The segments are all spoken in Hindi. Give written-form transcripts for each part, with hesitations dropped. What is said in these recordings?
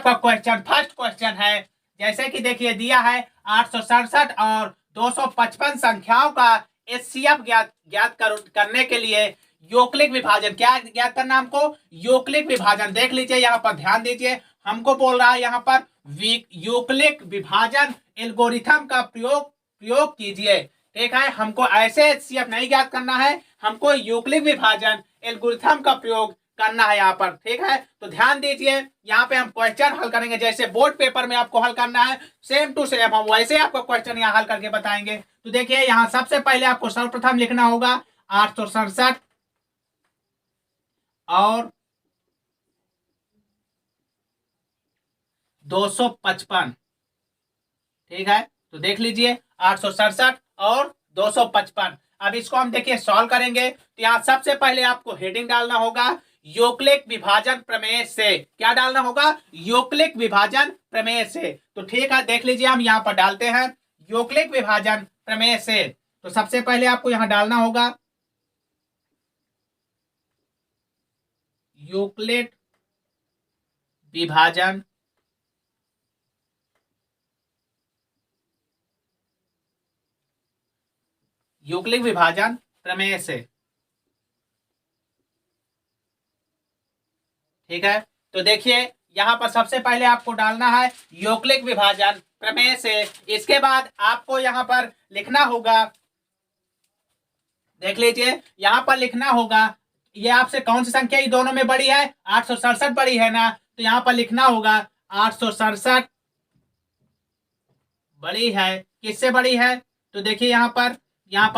आपका क्वेश्चन फर्स्ट क्वेश्चन है। जैसे कि देखिए दिया है 867 और 255 संख्याओं का एचसीएफ ज्ञात करने के लिए योक्लिक विभाजन, क्या ज्ञात करना हमको? योक्लिक विभाजन। देख लीजिए यहाँ पर, ध्यान दीजिए, हमको बोल रहा है यहाँ पर योक्लिक विभाजन एल्गोरिथम का प्रयोग कीजिए। ठीक है, हमको ऐसे एचसीएफ नहीं ज्ञात करना है, हमको योक्लिक विभाजन एल्गोरिथम का प्रयोग करना है यहाँ पर। ठीक है, तो ध्यान दीजिए, यहाँ पे हम क्वेश्चन हल करेंगे जैसे बोर्ड पेपर में आपको हल करना है, सेम टू सेम हम वैसे आपको क्वेश्चन यहाँ हल करके बताएंगे। तो देखिए यहाँ सबसे पहले आपको सर्वप्रथम लिखना होगा 867 और 255। ठीक है, तो देख लीजिए 867 और 255। अब इसको हम देखिए सॉल्व करेंगे। तो यहाँ सबसे पहले आपको हेडिंग डालना होगा योक्लिक विभाजन प्रमेय से। क्या डालना होगा? योक्लिक विभाजन प्रमेय से। तो ठीक है, देख लीजिए हम यहाँ पर डालते हैं योक्लिक विभाजन प्रमेय से। तो सबसे पहले आपको यहाँ डालना होगा योक्लिक विभाजन योक्लिक विभाजन प्रमेय से। ठीक है, तो देखिए यहाँ पर सबसे पहले आपको डालना है योक्लिक विभाजन प्रमेय से। इसके बाद आपको यहाँ पर लिखना होगा, देख लीजिए यहाँ पर लिखना होगा, ये आपसे कौन सी संख्या ये दोनों में बड़ी है? 867 बड़ी है ना, तो यहाँ पर लिखना होगा 867 बड़ी है। किससे बड़ी है? तो देखिए यहाँ पर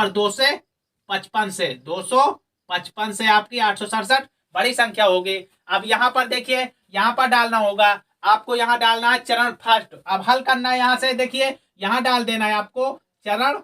255 से आपकी 867 बड़ी संख्या होगी। अब यहाँ पर देखिए, यहाँ पर डालना होगा आपको, यहाँ डालना है चरण फर्स्ट। अब हल करना है, यहाँ से देखिए यहाँ डाल देना है आपको चरण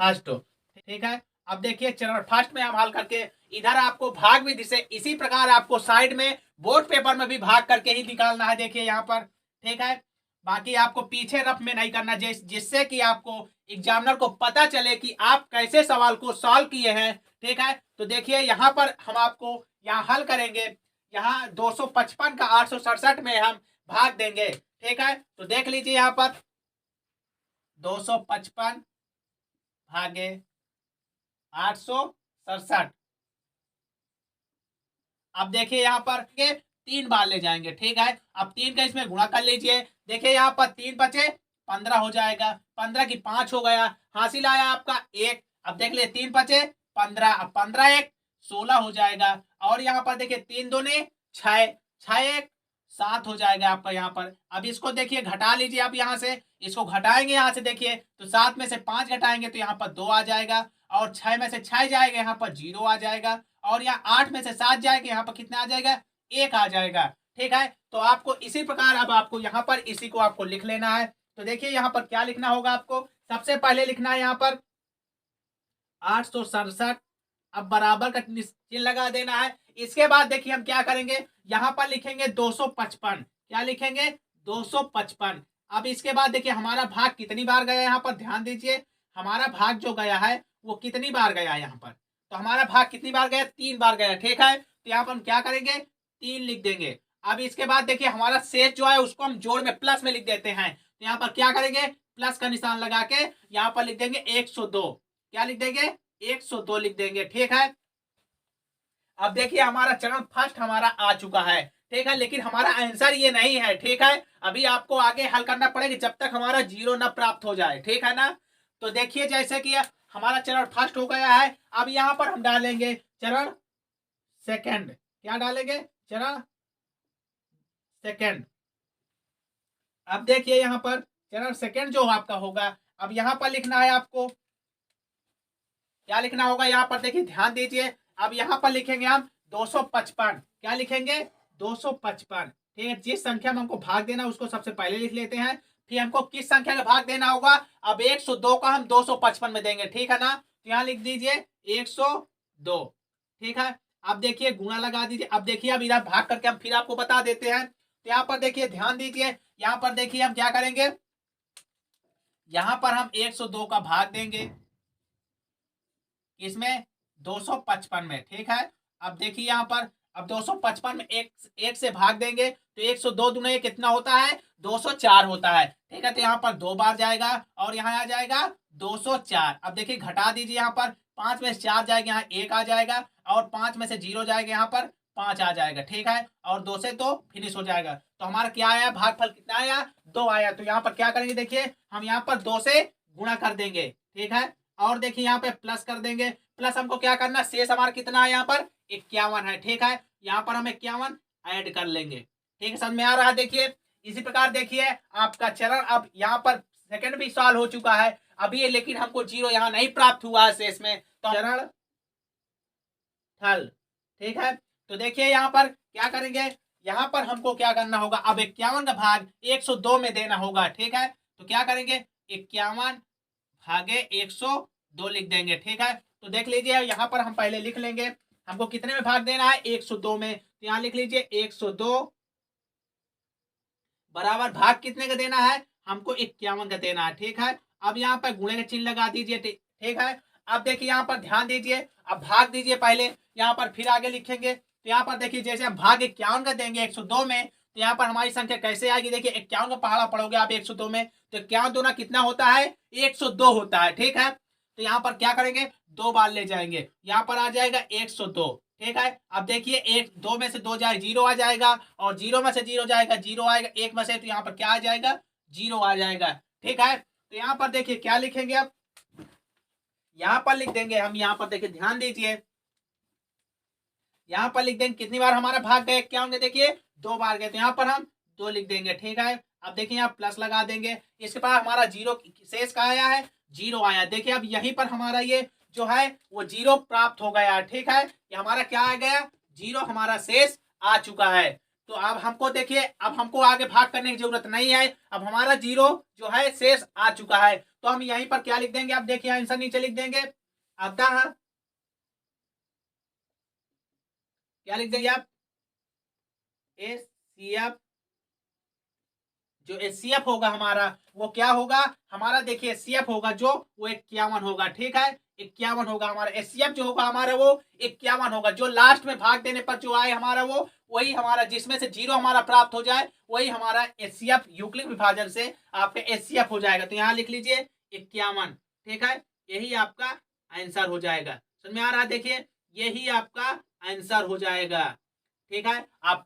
फर्स्ट। ठीक है, अब देखिए चरण फर्स्ट में हम हल करके इधर आपको भाग विधि से इसी प्रकार आपको साइड में बोर्ड पेपर में भी भाग करके ही निकालना है। देखिए यहाँ पर, ठीक है, बाकी आपको पीछे रफ में नहीं करना, जिससे कि आपको एग्जामिनर को पता चले कि आप कैसे सवाल को सॉल्व किए हैं। ठीक है, तो देखिए यहाँ पर हम आपको यहाँ हल करेंगे, यहाँ 255 का 867 में हम भाग देंगे। ठीक है, तो देख लीजिए यहाँ पर 255 भागे 867। अब देखिए यहाँ पर के 3 बार ले जाएंगे। ठीक है, अब 3 का इसमें गुणा कर लीजिए। देखिए यहाँ पर 3 बचे 15 हो जाएगा, 15 की 5 हो गया, हासिल आया आपका 1। अब देख लिए 3 बचे 15, अब 15 1 16 हो जाएगा। और यहाँ पर देखिए 3 दूनी 6, 6 1 7 हो जाएगा आपका यहाँ पर। अब इसको देखिए घटा लीजिए, आप यहाँ से इसको घटाएंगे, यहाँ से देखिए तो 7 में से 5 घटाएंगे तो यहाँ पर 2 आ जाएगा, और 6 में से 6 जाएगा यहाँ पर 0 आ जाएगा, और यहाँ 8 में से 7 जाएगा यहाँ पर कितना आ जाएगा? 1 आ जाएगा। ठीक है, तो आपको इसी प्रकार अब आपको यहाँ पर इसी को आपको लिख लेना है। तो देखिए यहाँ पर क्या लिखना होगा आपको? सबसे पहले लिखना है यहाँ पर 867, अब बराबर का चिन्ह लगा देना है। इसके बाद देखिए हम क्या करेंगे, यहाँ पर लिखेंगे 255। क्या लिखेंगे? 255। अब इसके बाद देखिए हमारा भाग कितनी बार गया यहाँ पर, ध्यान दीजिए, हमारा भाग जो गया है वो कितनी बार गया यहाँ पर? तो हमारा भाग कितनी बार गया? 3 बार गया। ठीक है, तो यहाँ पर हम क्या करेंगे? 3 लिख देंगे। अब इसके बाद देखिए हमारा शेष जो है उसको हम जोड़ में प्लस में लिख देते हैं। तो यहाँ पर क्या करेंगे? प्लस का निशान लगा के यहाँ पर लिख देंगे 102। क्या लिख देंगे? 102 लिख देंगे। ठीक है, अब देखिए हमारा चरण फर्स्ट हमारा आ चुका है। ठीक है, लेकिन हमारा आंसर ये नहीं है। ठीक है, अभी आपको आगे हल करना पड़ेगा जब तक हमारा 0 न प्राप्त हो जाए। ठीक है ना, तो देखिए जैसे कि हमारा चरण फर्स्ट हो गया है, अब यहाँ पर हम डालेंगे चरण सेकंड। क्या डालेंगे? चरण सेकंड। अब देखिए यहाँ पर चरण सेकंड जो आपका होगा, अब यहाँ पर लिखना है आपको, क्या लिखना होगा यहाँ पर? देखिए ध्यान दीजिए, अब यहाँ पर लिखेंगे हम 255। क्या लिखेंगे? 255। ठीक है, जिस संख्या में हमको भाग देना उसको सबसे पहले लिख लेते हैं, फिर हमको किस संख्या का भाग देना होगा। अब 102 का हम 255 में देंगे। ठीक है ना, तो यहाँ लिख दीजिए 102। ठीक है, अब देखिए गुणा लगा दीजिए। अब देखिए अब इधर भाग करके हम फिर आपको बता देते हैं। तो यहाँ पर देखिए ध्यान दीजिए, यहाँ पर देखिए हम क्या करेंगे, यहाँ पर हम 102 का भाग देंगे इसमें 255 में। ठीक है, अब देखिए यहाँ पर अब 255 में एक से भाग देंगे तो 102 दूना ये कितना होता है, 204 होता है। ठीक है, तो यहाँ पर 2 बार जाएगा और यहाँ आ जाएगा 204। अब देखिए घटा दीजिए, यहाँ पर 5 में से 4 जाएगा, यहाँ 1 आ जाएगा, और 5 में से 0 जाएगा, यहाँ पर 5 आ जाएगा। ठीक है, और 2 से तो फिनिश हो जाएगा। तो हमारा क्या आया, भागफल कितना आया, 2 आया। तो यहाँ पर क्या करेंगे, देखिए हम यहाँ पर 2 से गुणा कर देंगे। ठीक है, और देखिए यहाँ पे प्लस कर देंगे। प्लस हमको क्या करना, शेष हमारा कितना है, यहाँ पर 51 है। ठीक है, यहाँ पर हम 51 ऐड कर लेंगे। ठीक है, समझ में आ रहा है। देखिए इसी प्रकार देखिए आपका चरण अब यहाँ पर सेकंड भी सॉल्व हो चुका है अभी, लेकिन हमको 0 यहाँ नहीं प्राप्त हुआ है शेष में, तो चरण हल। ठीक है, तो देखिए यहाँ पर क्या करेंगे, यहाँ पर हमको क्या करना होगा, अब 51 का भाग 102 में देना होगा। ठीक है, तो क्या करेंगे, 51 भागे 102 लिख देंगे। ठीक है, तो देख लीजिए यहाँ पर हम पहले लिख लेंगे हमको कितने में भाग देना है, 102 में। तो यहाँ लिख लीजिए 102 बराबर भाग कितने का देना है, हमको 51 का देना है। ठीक है, अब यहाँ पर गुणे का चिन्ह लगा दीजिए। ठीक है, अब देखिए यहाँ पर ध्यान दीजिए, अब भाग दीजिए पहले, यहाँ पर फिर आगे लिखेंगे। तो यहाँ पर देखिए जैसे हम भाग 51 का देंगे 102 में, तो यहाँ पर हमारी संख्या कैसे आएगी, देखिए 51 का पहाड़ा पढ़ोगे आप 102 में, तो 51 दूना कितना होता है, 102 होता है। ठीक है, तो यहाँ पर क्या करेंगे, 2 बार ले जाएंगे, यहाँ पर आ जाएगा 102। ठीक है, अब देखिए 2 में से 2 जाए 0 आ जाएगा, और 0 में से 0 जाएगा 0 आएगा, 1 में से तो यहाँ पर क्या आ जाएगा, 0 आ जाएगा। ठीक है, तो यहाँ पर देखिए क्या लिखेंगे, अब यहाँ पर लिख देंगे हम, यहाँ पर देखिए ध्यान दीजिए, यहाँ पर लिख देंगे कितनी बार हमारा भाग गए, क्या होंगे, देखिए 2 बार गए, तो यहाँ पर हम 2 लिख देंगे। ठीक है, अब देखिए यहाँ प्लस लगा देंगे, इसके बाद हमारा 0 शेष का आया है, 0 आया। देखिए अब यहीं पर हमारा ये जो है वो 0 प्राप्त हो गया। ठीक है, ये हमारा क्या आ गया, 0 हमारा शेष आ चुका है। तो अब हमको देखिए, अब हमको आगे भाग करने की जरूरत नहीं है, अब हमारा 0 जो है शेष आ चुका है। तो हम यहीं पर क्या लिख देंगे, अब देखिए आंसर नीचे लिख देंगे, अतः क्या लिख देंगे आप, एचसीएफ, जो एचसीएफ होगा हमारा वो क्या होगा, हमारा देखिए एचसीएफ होगा जो वो 51 होगा। ठीक है, 51 होगा हमारा एचसीएफ, जो होगा हमारा वो 51 होगा। जो लास्ट में भाग देने पर जो आए हमारा वो वही हमारा, जिसमें से 0 हमारा प्राप्त हो जाए वही हमारा एचसीएफ यूक्लिड विभाजन से आपका एचसीएफ हो जाएगा। तो यहाँ लिख लीजिए 51। ठीक है, यही आपका आंसर हो जाएगा। समझ में आ रहा है, देखिए यही आपका आंसर हो जाएगा। ठीक है, आप